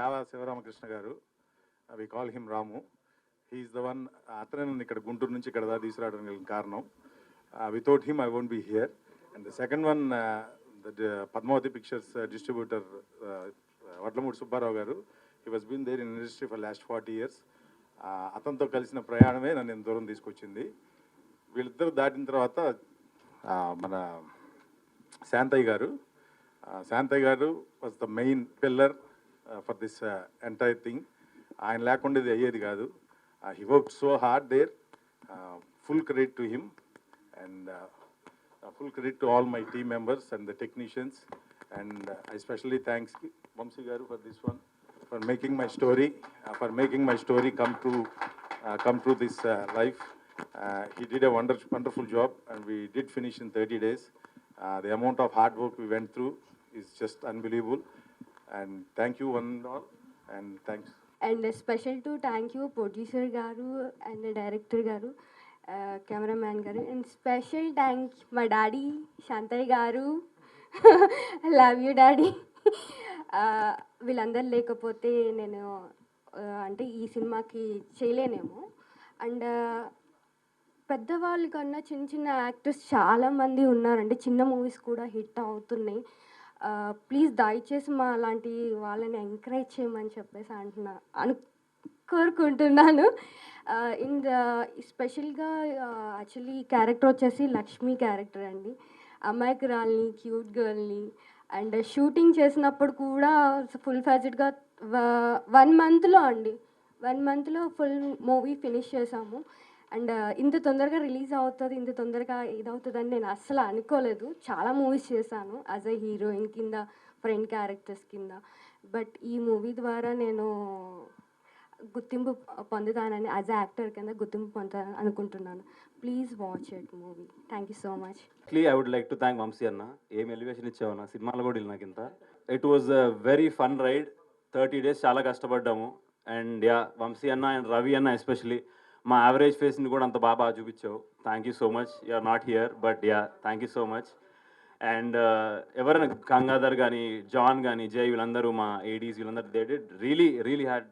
చావా శివరామకృష్ణ గారు, we call him Ramu. He's the one. అతనే నన్ను ఇక్కడ గుంటూరు నుంచి ఇక్కడ దాకా తీసుకురావడానికి కారణం. Without him I won't be here. And the second one, Padmavathi pictures distributor Vadlamudi Subbarao గారు. He was been there in industry for last 40 years. అతనితో కలిసిన ప్రయాణమే నన్ను ఇంత దూరం తీసుకొచ్చింది. వీళ్ళిద్దరు దాటిన తర్వాత మన Shantayya garu was the main pillar for this entire thing. ఆయన లేకుండా ఇది అయ్యేది కాదు. He worked so hard there. Full credit to him and full credit to all my team members and the technicians, and I especially thanks Vamsi garu for this one, for making my story come to this life. He did a wonderful job, and we did finish in 30 days. The amount of hard work we went through is just unbelievable, and thank you one and all, and thanks. And a special to thank you producer garu and the director garu, cameraman garu, and special thank my daddy Shantay garu. Love you daddy. వీళ్ళందరూ లేకపోతే నేను అంటే ఈ సినిమాకి చేయలేనేమో. And పెద్దవాళ్ళ కన్నా చిన్న చిన్న యాక్టర్స్ చాలామంది ఉన్నారండి. చిన్న మూవీస్ కూడా హిట్ అవుతున్నాయి. ప్లీజ్ దయచేసి మా అలాంటి వాళ్ళని ఎంకరేజ్ చేయమని చెప్పేసి కోరుకుంటున్నాను. స్పెషల్గా యాక్చువల్లీ క్యారెక్టర్ వచ్చేసి లక్ష్మి క్యారెక్టర్ అండి. అమాయకురాల్ని, క్యూట్ గర్ల్ని. అండ్ షూటింగ్ చేసినప్పుడు కూడా ఫుల్ ఫ్యాజెడ్గా 1 మంత్లో ఫుల్ మూవీ ఫినిష్ చేసాము. అండ్ ఇంత తొందరగా రిలీజ్ అవుతుంది, ఇంత తొందరగా ఇదవుతుందని నేను అస్సలు అనుకోలేదు. చాలా మూవీస్ చేశాను యాజ్ ఎ హీరోయిన్ కింద, ఫ్రెండ్ క్యారెక్టర్స్ కింద. బట్ ఈ మూవీ ద్వారా నేను గుర్తింపు పొందుతానని, యాజ్ ఎ యాక్టర్ కింద గుర్తింపు పొందుతానని అనుకుంటున్నాను. Please watch it movie. Thank you so much. I would like to thank Vamshi అన్న. ఏం ఎలివేషన్ ఇచ్చావు అన్న, సినిమాలో కూడా నాకు ఇంత. It was a very fun ride. 30 days చాలా కష్టపడ్డాము. అండ్ వంశీ అన్న అండ్ రవి అన్న ఎస్పెషలీ మా యావరేజ్ ఫేస్ని కూడా అంత బాగా చూపించావు. Thank you so much. You are not here but thank you so much. And ఎవరైనా గంగాధర్ కానీ, జాన్ కానీ, జై, వీళ్ళందరూ మా ఏడీస్, వీళ్ళందరూ they did really had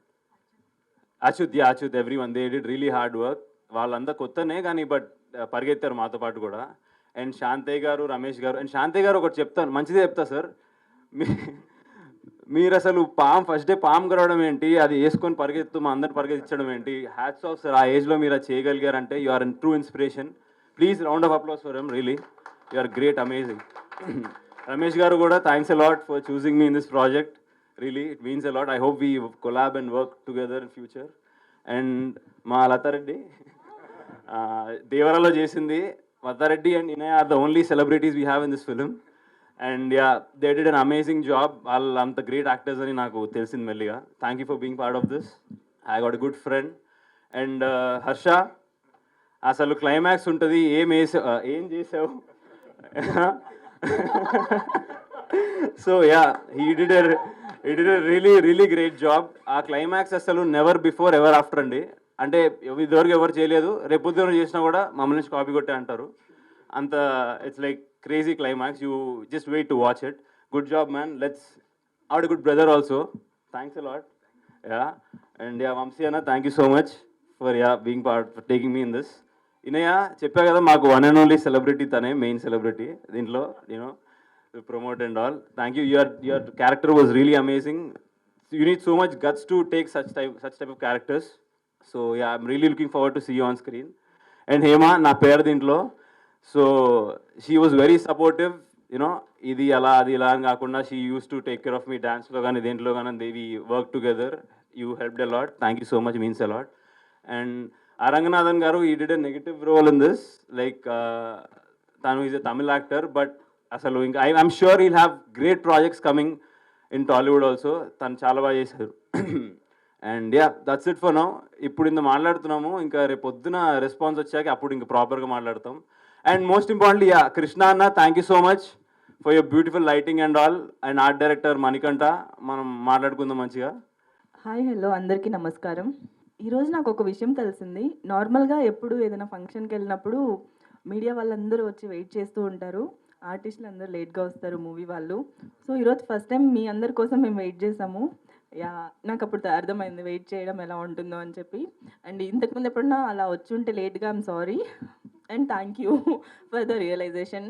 Achyut everyone they did really hard work. వాళ్ళంతా కొత్తనే కానీ బట్ పరిగెత్తారు మాతో పాటు కూడా. అండ్ శాంతయ్య గారు, రమేష్ గారు. అండ్ శాంతయ్య గారు ఒకటి చెప్తాను, మంచిదే చెప్తా సార్. మీరు అసలు ఫస్ట్ డే పామ్ గడవడం ఏంటి, అది వేసుకొని పరిగెత్తు మా అందరు పరిగెత్తించడం ఏంటి. Hats off sir. ఆ ఏజ్లో మీరు అది చేయగలిగారంటే you are true inspiration. Please round of applause for him. Really you are great, amazing. Ramesh గారు కూడా thanks a lot for choosing me in this project. Really, it means a lot. I hope we collab and work together in future. And మా లతారెడ్డి దేవరాలో చేసింది. Latha Reddy and Inaya are the only celebrities we have in this film. And they did an amazing job. వాళ్ళు అంత great actors అని నాకు తెలిసింది మెల్లిగా. Thank you for being part of this. I got a good friend. And Harsha, అసలు climax ఉంటుంది, ఏం చేసావు. So he did a really great job. ఆ క్లైమాక్స్ అసలు నెవర్ బిఫోర్ ఎవర్ ఆఫ్టర్ అండి. అంటే ఇదివరకు ఎవరు చేయలేదు, రేపొద్దున చేసినా కూడా మమ్మల్ని నుంచి కాపీ కొట్టే అంటారు. అంత it's like crazy climax. You just wait to watch it. Good job man. Let's out good brother also. Thanks a lot. And Vamsi అన్న, thank you so much for being part, for taking me in this. Inaya చెప్పా కదా, మాకు one and only celebrity తనే, main celebrity దీంట్లో. Promote and all. Thank you. Your character was really amazing. You need so much guts to take such type of characters. So I'm really looking forward to see you on screen. And Hema, na pair dintlo. So she was very supportive. Idi ala adi ila ani kaakunda she used to take care of me dance lo gaani dentlo gaani. We worked together. You helped a lot. Thank you so much. It means a lot. And Aranganathan garu, he did a negative role in this. Like tanu is a Tamil actor, but అసలు ఇంకా I'm sure he'll have great projects coming in Tollywood also. తను చాలా బాగా చేశారు. And that's it for now. ఇప్పుడు ఇంత మాట్లాడుతున్నాము, ఇంకా రేపు పొద్దున రెస్పాన్స్ వచ్చాక అప్పుడు ఇంకా ప్రాపర్గా మాట్లాడతాం. అండ్ మోస్ట్ ఇంపార్టెంట్లీ కృష్ణ అన్న, thank you so much for your beautiful lighting and all. And art director Manikanta, మనం మాట్లాడుకుందాం మంచిగా. హాయ్, హలో, అందరికీ నమస్కారం. ఈరోజు నాకు ఒక విషయం తెలిసింది. నార్మల్గా ఎప్పుడు ఏదైనా ఫంక్షన్కి వెళ్ళినప్పుడు మీడియా వాళ్ళందరూ వచ్చి వెయిట్ చేస్తూ ఉంటారు. ఆర్టిస్టులు అందరూ లేట్గా వస్తారు, మూవీ వాళ్ళు. సో ఈరోజు ఫస్ట్ టైం మీ అందరి కోసం మేము వెయిట్ చేసాము. యా నాకు అప్పుడు అర్థమైంది వెయిట్ చేయడం ఎలా ఉంటుందో అని చెప్పి. అండ్ ఇంతకుముందు ఎప్పుడన్నా అలా వచ్చుంటే లేట్గా I'm sorry and thank you for the realization.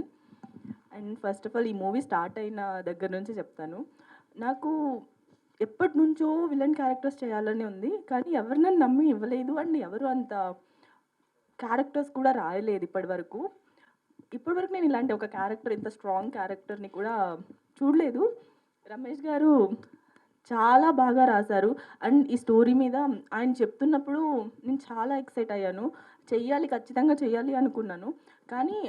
And first of all ఈ మూవీ స్టార్ట్ అయిన దగ్గర నుంచి చెప్తాను, నాకు ఎప్పటి నుంచో విలన్ క్యారెక్టర్స్ చేయాలని ఉంది, కానీ ఎవరు నన్ను నమ్మి ఇవ్వలేదు అండ్ ఎవరు అంత క్యారెక్టర్స్ కూడా రాయలేదు ఇప్పటివరకు. ఇప్పటివరకు నేను ఇలాంటి ఒక క్యారెక్టర్, ఇంత స్ట్రాంగ్ క్యారెక్టర్ని కూడా చూడలేదు. రమేష్ గారు చాలా బాగా రాశారు. అండ్ ఈ స్టోరీ మీద ఆయన చెప్తున్నప్పుడు నేను చాలా ఎక్సైట్ అయ్యాను. చెయ్యాలి, ఖచ్చితంగా చెయ్యాలి అనుకున్నాను. కానీ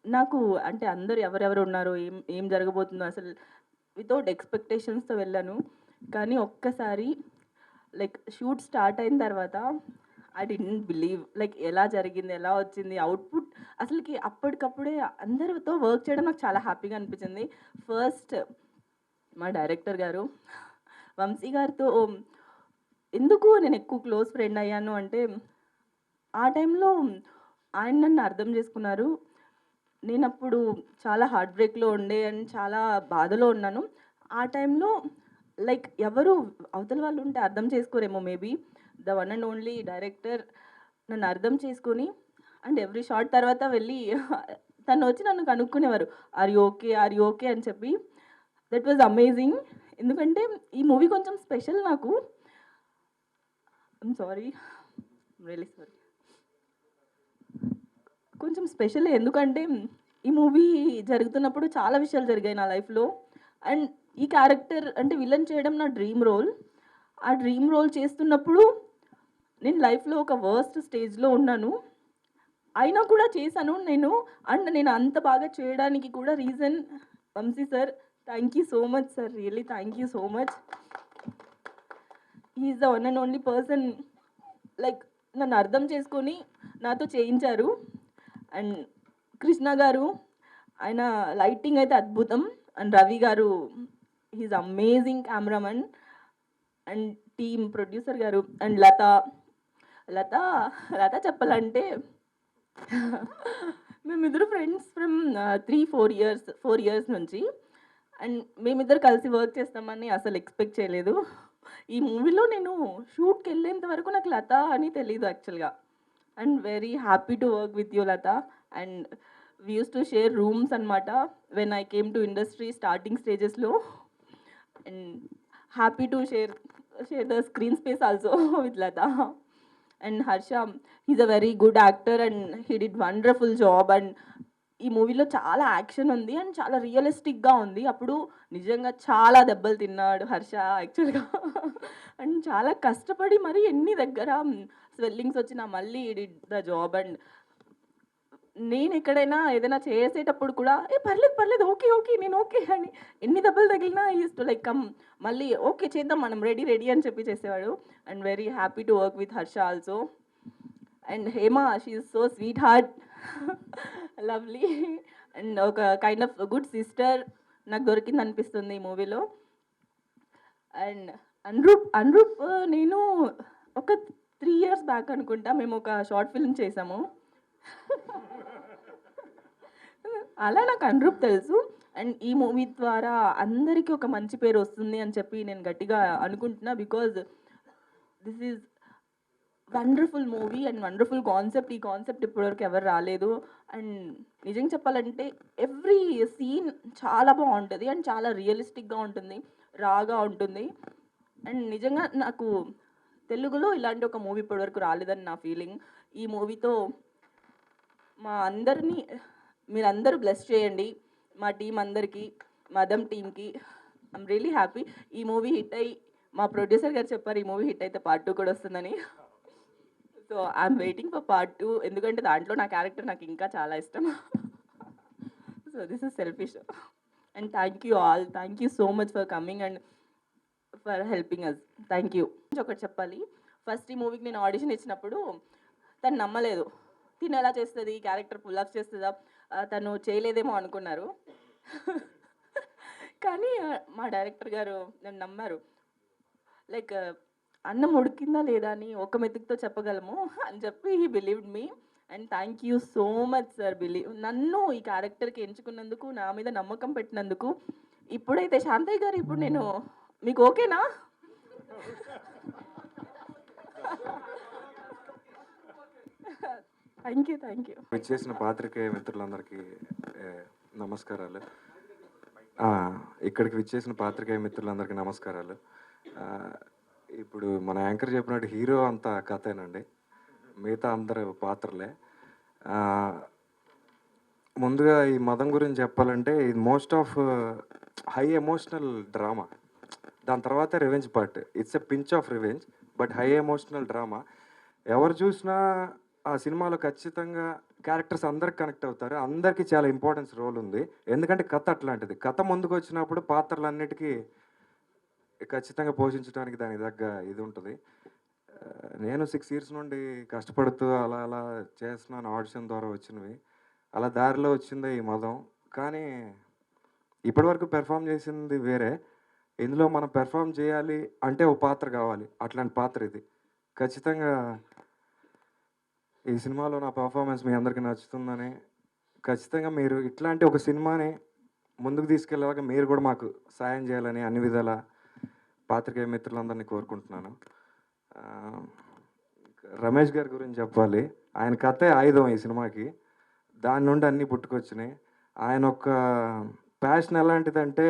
నాకు అంటే అందరూ ఎవరెవరు ఉన్నారో, ఏం ఏం జరగబోతుందో అసలు వితౌట్ ఎక్స్పెక్టేషన్స్తో వెళ్ళాను. కానీ ఒక్కసారి లైక్ షూట్ స్టార్ట్ అయిన తర్వాత ఐ డిడ్ంట్ బిలీవ్ లైక్ ఎలా జరిగింది, ఎలా వచ్చింది అవుట్పుట్. అసలుకి అప్పటికప్పుడే అందరితో వర్క్ చేయడం నాకు చాలా హ్యాపీగా అనిపించింది. ఫస్ట్ మా డైరెక్టర్ గారు వంశీ గారితో ఎందుకు నేను ఎక్కువ క్లోజ్ ఫ్రెండ్ అయ్యాను అంటే, ఆ టైంలో ఆయన నన్ను అర్థం చేసుకున్నారు. నేను అప్పుడు చాలా హార్ట్ బ్రేక్లో ఉండే అండ్ చాలా బాధలో ఉన్నాను. ఆ టైంలో లైక్ ఎవరు అవతల వాళ్ళు ఉంటే అర్థం చేసుకోరేమో maybe, the one and only director నన్ను అర్థం చేసుకొని అండ్ ఎవ్రీ షాట్ తర్వాత వెళ్ళి తను వచ్చి నన్ను కనుక్కునేవారు, are you okay, are you okay అని చెప్పి. That was amazing. ఎందుకంటే ఈ మూవీ కొంచెం స్పెషల్ నాకు. I'm sorry, really sorry. కొంచెం స్పెషల్ ఎందుకంటే ఈ మూవీ జరుగుతున్నప్పుడు చాలా విషయాలు జరిగాయి నా లైఫ్లో. అండ్ ఈ క్యారెక్టర్ అంటే విలన్ చేయడం నా డ్రీమ్ రోల్. ఆ డ్రీమ్ రోల్ చేస్తున్నప్పుడు నేను లైఫ్లో ఒక వర్స్ట్ స్టేజ్లో ఉన్నాను, అయినా కూడా చేశాను నేను. అండ్ నేను అంత బాగా చేయడానికి కూడా reason Vamshi sir. Thank you so much sir, really thank you so much. Is the one and only person like నన్ను అర్థం చేసుకొని నాతో చేయించారు. అండ్ కృష్ణ గారు, ఆయన లైటింగ్ అయితే అద్భుతం. And Ravi garu, he's amazing cameraman. And team producer garu and Latha Latha Latha చెప్పాలంటే మేమిద్దరు ఫ్రెండ్స్ ఫ్రమ్ 4 years నుంచి. అండ్ మేమిద్దరు కలిసి వర్క్ చేస్తామని అసలు ఎక్స్పెక్ట్ చేయలేదు. ఈ మూవీలో నేను షూట్కి వెళ్ళేంత వరకు నాకు లత అని తెలీదు యాక్చువల్గా. And very happy to work with you Latha. And we use to share rooms అనమాట when I came to industry starting స్టేజెస్లో. And happy to share the screen space also with Latha. And Harsha, he's a very good actor and he did wonderful job. And ఈ మూవీలో చాలా action ఉంది and చాలా రియలిస్టిక్గా ఉంది. అప్పుడు నిజంగా చాలా దెబ్బలు తిన్నాడు హర్ష యాక్చువల్గా. అండ్ చాలా కష్టపడి మరి ఎన్ని దగ్గర స్వెల్లింగ్స్ వచ్చినా మళ్ళీ డిడ్ ద జాబ్. అండ్ నేను ఎక్కడైనా ఏదైనా చేసేటప్పుడు కూడా పర్లేదు పర్లేదు, ఓకే ఓకే, నేను ఓకే అని ఎన్ని దెబ్బలు తగిలినా యూస్ టు లైక్ కమ్ మళ్ళీ ఓకే చేద్దాం మనం, రెడీ రెడీ అని చెప్పి చేసేవాడు. And very happy to work with Harsha also. And Hema, she is so sweet heart, lovely and ఒక కైండ్ ఆఫ్ గుడ్ సిస్టర్ నాకు దొరికింది అనిపిస్తుంది ఈ మూవీలో. అండ్ అనురూప్ నేను ఒక 3 years బ్యాక్ అనుకుంటా మేము ఒక షార్ట్ ఫిల్మ్ చేసాము. అలా నాకు అనురూప్ తెలుసు. అండ్ ఈ మూవీ ద్వారా అందరికీ ఒక మంచి పేరు వస్తుంది అని చెప్పి నేను గట్టిగా అనుకుంటున్నా. Because this is wonderful movie and wonderful concept. ఈ కాన్సెప్ట్ ఇప్పటివరకు ఎవరు రాలేదు. అండ్ నిజంగా చెప్పాలంటే ఎవ్రీ సీన్ చాలా బాగుంటుంది అండ్ చాలా రియలిస్టిక్గా ఉంటుంది, రాగా ఉంటుంది. అండ్ నిజంగా నాకు తెలుగులో ఇలాంటి ఒక మూవీ ఇప్పటివరకు రాలేదని నా ఫీలింగ్. ఈ మూవీతో మా అందరినీ మీరందరూ బ్లెస్ చేయండి, మా టీం అందరికీ, మా అదమ్ టీంకి. I'm really happy. ఈ మూవీ హిట్ అయ్యి మా ప్రొడ్యూసర్ గారు చెప్పారు ఈ మూవీ హిట్ అయితే part 2 కూడా వస్తుందని. So I'm waiting for part 2 ఎందుకంటే దాంట్లో నా క్యారెక్టర్ నాకు ఇంకా చాలా ఇష్టం. So this is selfish. And thank you all, thank you so much for coming and for helping us. Thank you. ఒకటి చెప్పాలి, ఫస్ట్ ఈ మూవీకి నేను ఆడిషన్ ఇచ్చినప్పుడు తను నమ్మలేదు. తిను ఎలా చేస్తుంది, క్యారెక్టర్ పుల్అప్ చేస్తుందా, తను చేయలేదేమో అనుకున్నారు. కానీ మా డైరెక్టర్ గారు నన్ను నమ్మారు. లైక్ అన్నం ఉడికిందా లేదా అని ఒక మెతుకుతో చెప్పగలము అని చెప్పి he believed me. And thank you so much sir, నన్ను ఈ క్యారెక్టర్కి ఎంచుకున్నందుకు, నా మీద నమ్మకం పెట్టినందుకు. ఇప్పుడైతే శాంతయ్య గారు, ఇప్పుడు నేను మీకు ఓకేనా? Thank you. విచ్చేసిన పాత్రికేయ మిత్రులందరికీ ఏ, నమస్కారాలు. ఇక్కడికి విచ్చేసిన పాత్రికేయ మిత్రులందరికీ నమస్కారాలు. ఆ, ఇప్పుడు మన యాంకర్ చెప్పినట్టు హీరో అంతా కథేనండి, మిగతా అందరు పాత్రలే. ఆ, ముందుగా ఈ మదం గురించి చెప్పాలంటే ఇది most of high emotional drama. దాని తర్వాత revenge part. It's a pinch of revenge but high emotional drama. ఎవరు చూసినా ఆ సినిమాలో ఖచ్చితంగా క్యారెక్టర్స్ అందరికి కనెక్ట్ అవుతారు. అందరికీ చాలా ఇంపార్టెన్స్ రోల్ ఉంది. ఎందుకంటే కథ అట్లాంటిది. కథ ముందుకు వచ్చినప్పుడు పాత్రలన్నిటికీ ఖచ్చితంగా పోషించడానికి దానికి తగ్గ ఇది ఉంటుంది. నేను 6 years నుండి కష్టపడుతూ అలా అలా చేస్తున్నాను, ఆడిషన్ ద్వారా వచ్చినవి. అలా దారిలో వచ్చిందే ఈ మదం. కానీ ఇప్పటివరకు పెర్ఫామ్ చేసింది వేరే. ఇందులో మనం పెర్ఫామ్ చేయాలి అంటే ఒక పాత్ర కావాలి. అట్లాంటి పాత్ర ఇది. ఖచ్చితంగా ఈ సినిమాలో నా పర్ఫార్మెన్స్ మీ అందరికీ నచ్చుతుందని, ఖచ్చితంగా మీరు ఇట్లాంటి ఒక సినిమాని ముందుకు తీసుకెళ్ళేలాగా మీరు కూడా మాకు సాయం చేయాలని అన్ని విధాల పాత్రికేయ మిత్రులందరినీ కోరుకుంటున్నాను. ఆ, రమేష్ గారి గురించి చెప్పాలి. ఆయన కథే ఆయుధం ఈ సినిమాకి. దాని నుండి అన్నీ పుట్టుకొచ్చినాయి. ఆయన ఒక ప్యాషన్ ఎలాంటిదంటే,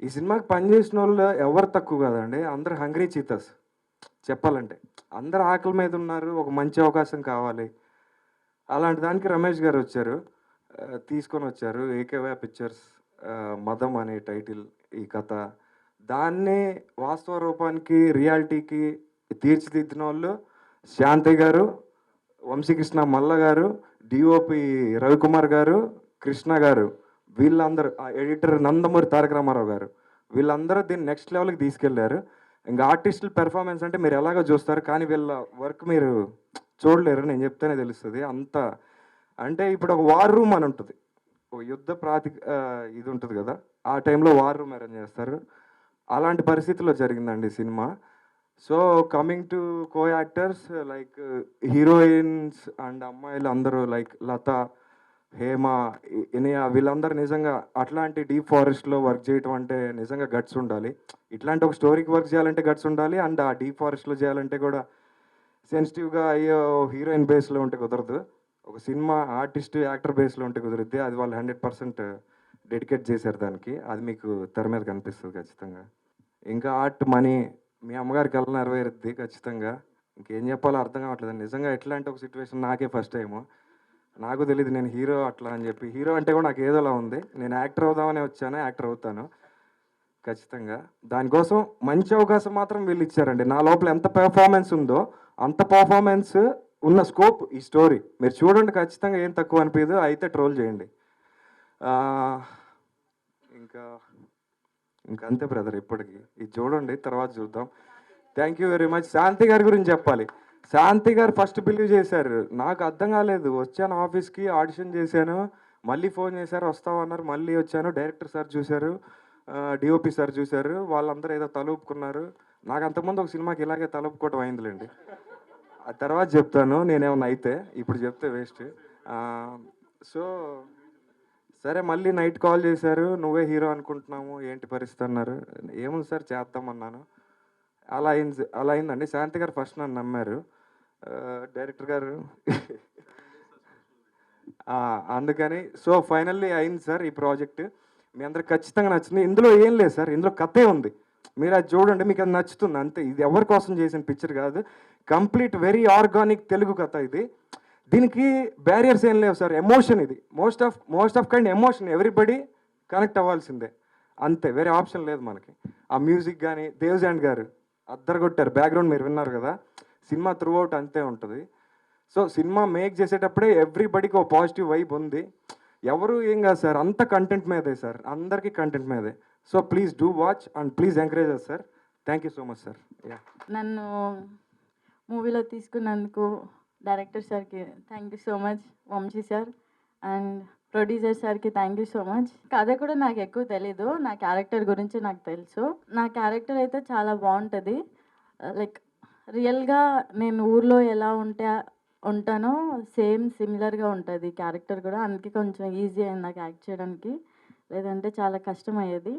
ఈ సినిమాకి పనిచేసిన వాళ్ళు ఎవరు తక్కువ కాదండి, అందరు హంగ్రీ చీతస్. చెప్పాలంటే అందరు ఆకలి మీద ఉన్నారు, ఒక మంచి అవకాశం కావాలి. అలాంటి దానికి రమేష్ గారు వచ్చారు, తీసుకొని వచ్చారు. ఏకేవై పిక్చర్స్ మదం అనే టైటిల్ ఈ కథ. దాన్ని వాస్తవ రూపానికి రియాలిటీకి తీర్చిదిద్దిన వాళ్ళు శాంతి గారు, వంశీకృష్ణ మల్ల గారు, డిఓపి రవికుమార్ గారు, కృష్ణ గారు, వీళ్ళందరూ, ఎడిటర్ నందమూరి తారక రామారావు గారు, వీళ్ళందరూ దీన్ని నెక్స్ట్ లెవెల్కి తీసుకెళ్లారు. ఇంకా ఆర్టిస్టుల పెర్ఫార్మెన్స్ అంటే మీరు ఎలాగో చూస్తారు, కానీ వీళ్ళ వర్క్ మీరు చూడలేరు. నేను చెప్తేనే తెలుస్తుంది అంత. అంటే ఇప్పుడు ఒక వార్ రూమ్ అని ఉంటుంది, ఒక యుద్ధ ఇది ఉంటుంది కదా, ఆ టైంలో వార్ రూమ్ అరేంజ్ చేస్తారు. అలాంటి పరిస్థితుల్లో జరిగిందండి cinema. So coming to co actors, like heroines and అమ్మాయిలు అందరూ లైక్ లత, హేమ, ఇనియా, వీళ్ళందరూ నిజంగా అట్లాంటి డీప్ ఫారెస్ట్లో వర్క్ చేయటం అంటే నిజంగా గట్స్ ఉండాలి. ఇట్లాంటి ఒక స్టోరీకి వర్క్ చేయాలంటే గట్స్ ఉండాలి. అండ్ ఆ డీప్ ఫారెస్ట్లో చేయాలంటే కూడా సెన్సిటివ్గా అయ్యో హీరోయిన్ బేస్లో ఉంటే కుదరదు. ఒక సినిమా ఆర్టిస్ట్ యాక్టర్ బేస్లో ఉంటే కుదిరిద్ది. అది వాళ్ళు 100% డెడికేట్ చేశారు దానికి. అది మీకు తెర మీద కనిపిస్తుంది ఖచ్చితంగా. ఇంకా ఆర్ట్ మనీ మీ అమ్మగారికి కళ్ళ నెరవేరుద్ది ఖచ్చితంగా. ఇంకేం చెప్పాలో అర్థం కావట్లేదు నిజంగా. ఎట్లాంటి ఒక సిచ్యువేషన్ నాకే ఫస్ట్ టైము. నాకు తెలియదు నేను హీరో అట్లా అని చెప్పి. హీరో అంటే కూడా నాకు ఏదోలా ఉంది. నేను యాక్టర్ అవుదామని వచ్చాను, యాక్టర్ అవుతాను ఖచ్చితంగా. దానికోసం మంచి అవకాశం మాత్రం వీళ్ళు ఇచ్చారండి. నా లోపల ఎంత పెర్ఫార్మెన్స్ ఉందో అంత పర్ఫార్మెన్స్ ఉన్న స్కోప్ ఈ స్టోరీ. మీరు చూడండి ఖచ్చితంగా, ఏం తక్కువ అనిపించదు. అయితే ట్రోల్ చేయండి. ఇంకా ఇంకా అంతే బ్రదర్. ఇప్పటికి ఇది చూడండి, తర్వాత చూద్దాం. Thank you very much. Shanthi గారి గురించి చెప్పాలి. శాంతి గారు ఫస్ట్ బిలీవ్ చేశారు, నాకు అర్థం కాలేదు. వచ్చాను ఆఫీస్కి, ఆడిషన్ చేశాను, మళ్ళీ ఫోన్ చేశారు, వస్తామన్నారు, మళ్ళీ వచ్చాను. డైరెక్టర్ సార్ చూశారు, డిఓపి సార్ చూశారు, వాళ్ళందరూ ఏదో తలూపుకున్నారు. నాకు అంతకుముందు ఒక సినిమాకి ఇలాగే తలూపుకోవటం అయిందిలేండి. ఆ తర్వాత చెప్తాను నేనేమన్నా అయితే, ఇప్పుడు చెప్తే వేస్ట్. సో సరే, మళ్ళీ నైట్ కాల్ చేశారు, నువ్వే హీరో అనుకుంటున్నాము, ఏంటి పరిస్థితి అన్నారు. ఏముంది సార్ చేద్దామన్నాను. అలా అయిందండి. శాంతి గారు ఫస్ట్ నన్ను నమ్మారు, డైరెక్టర్ గారు. అందుకని సో ఫైనల్లీ అయింది సార్ ఈ ప్రాజెక్ట్. మీ అందరికి ఖచ్చితంగా నచ్చింది. ఇందులో ఏం లేదు సార్, ఇందులో కథే ఉంది. మీరు అది చూడండి, మీకు అది నచ్చుతుంది అంతే. ఇది ఎవరి కోసం చేసిన పిక్చర్ కాదు, కంప్లీట్ వెరీ ఆర్గానిక్ తెలుగు కథ ఇది. దీనికి బ్యారియర్స్ ఏం లేవు సార్. ఎమోషన్ ఇది most of kind emotion. Everybody connect అవ్వాల్సిందే అంతే, వేరే ఆప్షన్ లేదు మనకి. ఆ మ్యూజిక్ కానీ దేవ్జాండ్ గారు అద్దరగొట్టారు. బ్యాక్గ్రౌండ్ మీరు విన్నారు కదా, సినిమా త్రూ అవుట్ అంతే ఉంటుంది. సో సినిమా మేక్ చేసేటప్పుడే ఎవ్రీబడికి ఒక పాజిటివ్ వైబ్ ఉంది. ఎవరు ఏం కాదు సార్, అంత కంటెంట్ మీదే సార్, అందరికీ కంటెంట్ మీదే. So please do watch and please encourage us sir. Thank you so much sir. నన్ను మూవీలో తీసుకున్నందుకు డైరెక్టర్ సార్కి thank you so much, Vamshi sir, and producer సార్కి థ్యాంక్ యూ సో మచ్. కథ కూడా నాకు ఎక్కువ తెలీదు, నా క్యారెక్టర్ గురించి నాకు తెలుసు. నా క్యారెక్టర్ అయితే చాలా బాగుంటుంది. లైక్ రియల్గా నేను ఊర్లో ఎలా ఉంటానో సేమ్ సిమిలర్గా ఉంటుంది క్యారెక్టర్ కూడా. అందుకే కొంచెం ఈజీ అయింది నాకు యాక్ట్ చేయడానికి. లేదంటే చాలా కష్టమయ్యేది.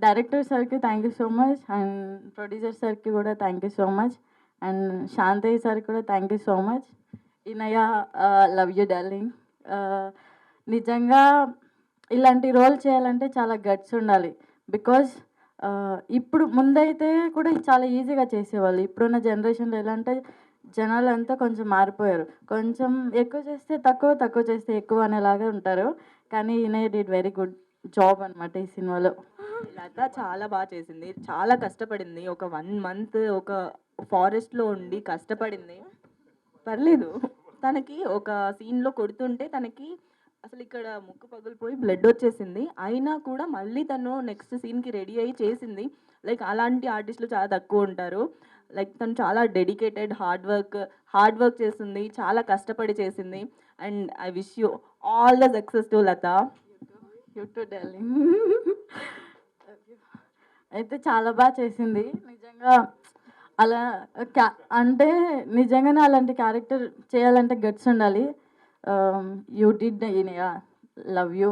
డైరెక్టర్ సార్కి thank you so much, and producer సార్కి కూడా thank you so much, and Shantayya సార్కి కూడా thank you so much. Inaya, love you darling. నిజంగా ఇలాంటి రోల్ చేయాలంటే చాలా గట్స్ ఉండాలి. బికాజ్ ఇప్పుడు ముందైతే కూడా చాలా ఈజీగా చేసేవాళ్ళు. ఇప్పుడున్న జనరేషన్లో ఎలా అంటే జనాలంతా కొంచెం మారిపోయారు. కొంచెం ఎక్కువ చేస్తే తక్కువ, తక్కువ చేస్తే ఎక్కువ అనేలాగా ఉంటారు. కానీ ఈయన డిడ్ వెరీ గుడ్ జాబ్ అనమాట ఈ సినిమాలో. లత చాలా బాగా చేసింది, చాలా కష్టపడింది. ఒక 1 month ఒక ఫారెస్ట్లో ఉండి కష్టపడింది. పర్లేదు, తనకి ఒక సీన్లో కొడుతుంటే తనకి అసలు ఇక్కడ ముక్కు పగిలిపోయి బ్లడ్ వచ్చేసింది. అయినా కూడా మళ్ళీ తను నెక్స్ట్ సీన్కి రెడీ అయ్యి చేసింది. లైక్ అలాంటి ఆర్టిస్టులు చాలా తక్కువ ఉంటారు. లైక్ తను చాలా డెడికేటెడ్, హార్డ్ వర్క్ చేసింది, చాలా కష్టపడి చేసింది. And I wish you all the success to Latha. You to darling. అయితే చాలా బాగా చేసింది నిజంగా. అలా అంటే నిజంగానే అలాంటి క్యారెక్టర్ చేయాలంటే గట్స్ ఉండాలి. You did Inaya, love you.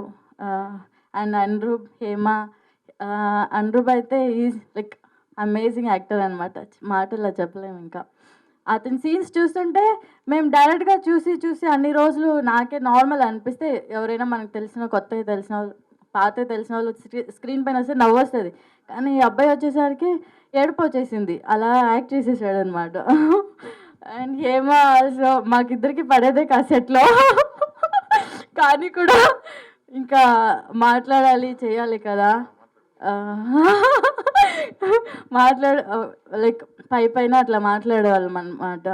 And Anroop, Hema. Anroop అయితే ఈజ్ లైక్ అమేజింగ్ యాక్టర్ అనమాట, మాటల్లో చెప్పలేము. ఇంకా అతని సీన్స్ చూస్తుంటే మేము డైరెక్ట్గా చూసి అన్ని రోజులు నాకే నార్మల్ అనిపిస్తే, ఎవరైనా మనకు తెలిసిన కొత్తగా తెలిసిన వాళ్ళు, పాత తెలిసిన వాళ్ళు స్క్రీన్ పైన వస్తే నవ్వు వస్తుంది. కానీ ఈ అబ్బాయి వచ్చేసరికి ఏడుపు వచ్చేసింది, అలా యాక్ట్ చేసేసాడు అనమాట. అండ్ హేమ ఆల్సో మాకిద్దరికి పడేదే కాసెట్లో, కానీ కూడా ఇంకా మాట్లాడాలి, చేయాలి కదా. లైక్ పైన అట్లా మాట్లాడేవాళ్ళం అన్నమాట.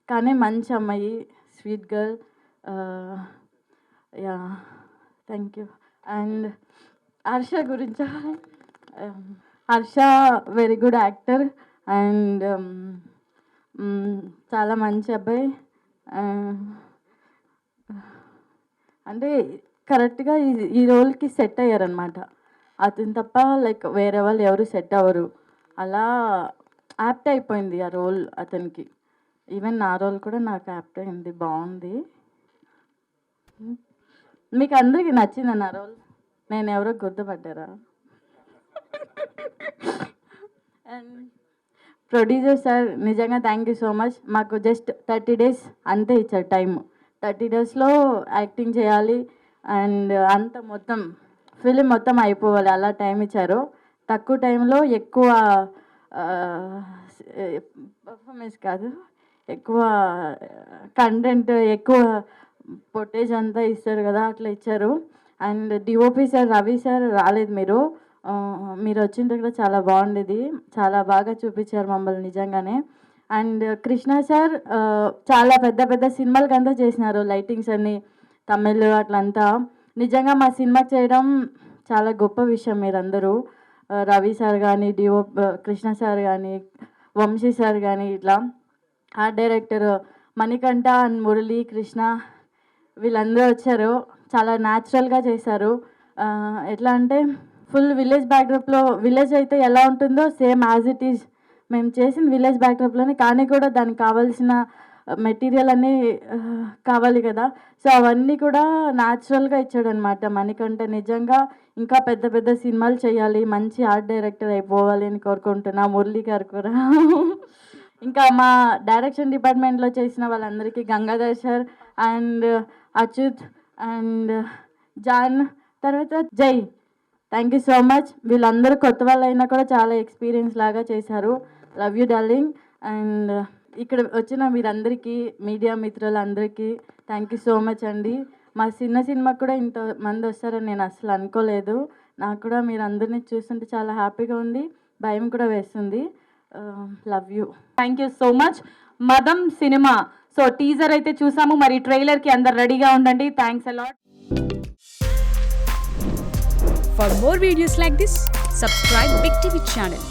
కానీ మంచి అమ్మాయి, sweet girl. Yeah, thank you. And Harsha గురించి, Harsha very good actor and చాలా మంచి అబ్బాయి. అంటే కరెక్ట్గా ఈ రోల్కి సెట్ అయ్యారనమాట. అతను తప్ప లైక్ వేరే వాళ్ళు ఎవరు సెట్ అవ్వరు. అలా యాప్ట్ అయిపోయింది ఆ రోల్ అతనికి. ఈవెన్ నా రోల్ కూడా నాకు యాప్ట్ అయింది, బాగుంది. మీకు అందరికీ నచ్చిందా నా రోల్? నేను ఎవరో గుర్తుపడ్డారా? అండ్ ప్రొడ్యూసర్ సార్ నిజంగా థ్యాంక్ యూ సో మచ్. మాకు జస్ట్ 30 days అంతే ఇచ్చారు టైం. 30 daysలో యాక్టింగ్ చేయాలి అండ్ అంత మొత్తం ఫిలిం మొత్తం అయిపోవాలి, అలా టైం ఇచ్చారు. తక్కువ టైంలో ఎక్కువ పర్ఫార్మెన్స్ కాదు, ఎక్కువ కంటెంట్, ఎక్కువ ఫుటేజ్ అంతా ఇస్తారు కదా, అట్లా ఇచ్చారు. And DOP sir, Ravi sir రాలేదు మీరు వచ్చింటే కూడా చాలా బాగుండేది, చాలా బాగా చూపించారు మమ్మల్ని నిజంగానే. అండ్ కృష్ణ సార్ చాలా పెద్ద సినిమాలకి అంతా చేసినారు, లైటింగ్స్ అన్ని తమిళ్ అట్లంతా. నిజంగా మా సినిమా చేయడం చాలా గొప్ప విషయం. మీరందరూ రవి సార్ కానీ, కృష్ణ సార్ కానీ, వంశీ సార్ కానీ, ఇట్లా art director Manikanta and Murali, Krishna వీళ్ళందరూ వచ్చారు, చాలా న్యాచురల్గా చేశారు. ఎట్లా అంటే ఫుల్ విలేజ్ బ్యాక్డ్రాప్లో, విలేజ్ అయితే ఎలా ఉంటుందో సేమ్ యాజ్ ఇట్ ఈజ్ మేము చేసిన విలేజ్ బ్యాక్డ్రాప్లోనే, కానీ కూడా దానికి కావాల్సిన మెటీరియల్ అన్నీ కావాలి కదా, సో అవన్నీ కూడా న్యాచురల్గా ఇచ్చాడు అనమాట మణికంఠ. నిజంగా ఇంకా పెద్ద సినిమాలు చేయాలి, మంచి ఆర్ట్ డైరెక్టర్ అయిపోవాలి అని కోరుకుంటున్నా. మురళి గారు కూడా. ఇంకా మా డైరెక్షన్ డిపార్ట్మెంట్లో చేసిన వాళ్ళందరికీ, Gangadhar sir and Achyut and John, తర్వాత Jai, thank you so much. వీళ్ళందరూ కొత్త వాళ్ళు అయినా కూడా చాలా ఎక్స్పీరియన్స్ లాగా చేశారు. Love you darling. అండ్ ఇక్కడ వచ్చిన మీరందరికీ, మీడియా మిత్రులందరికీ థ్యాంక్ యూ సో మచ్ అండి. మా సినిమాకి కూడా ఇంతమంది వస్తారని నేను అసలు అనుకోలేదు. నాకు కూడా మీరు అందరినీ చూస్తుంటే చాలా హ్యాపీగా ఉంది, భయం కూడా వేస్తుంది. Love you. Thank you so much. మదం సినిమా సో టీజర్ అయితే చూసాము, మరి ట్రైలర్కి అందరు రెడీగా ఉండండి. Thanks a lot. For more videos like this, subscribe Big TV channel.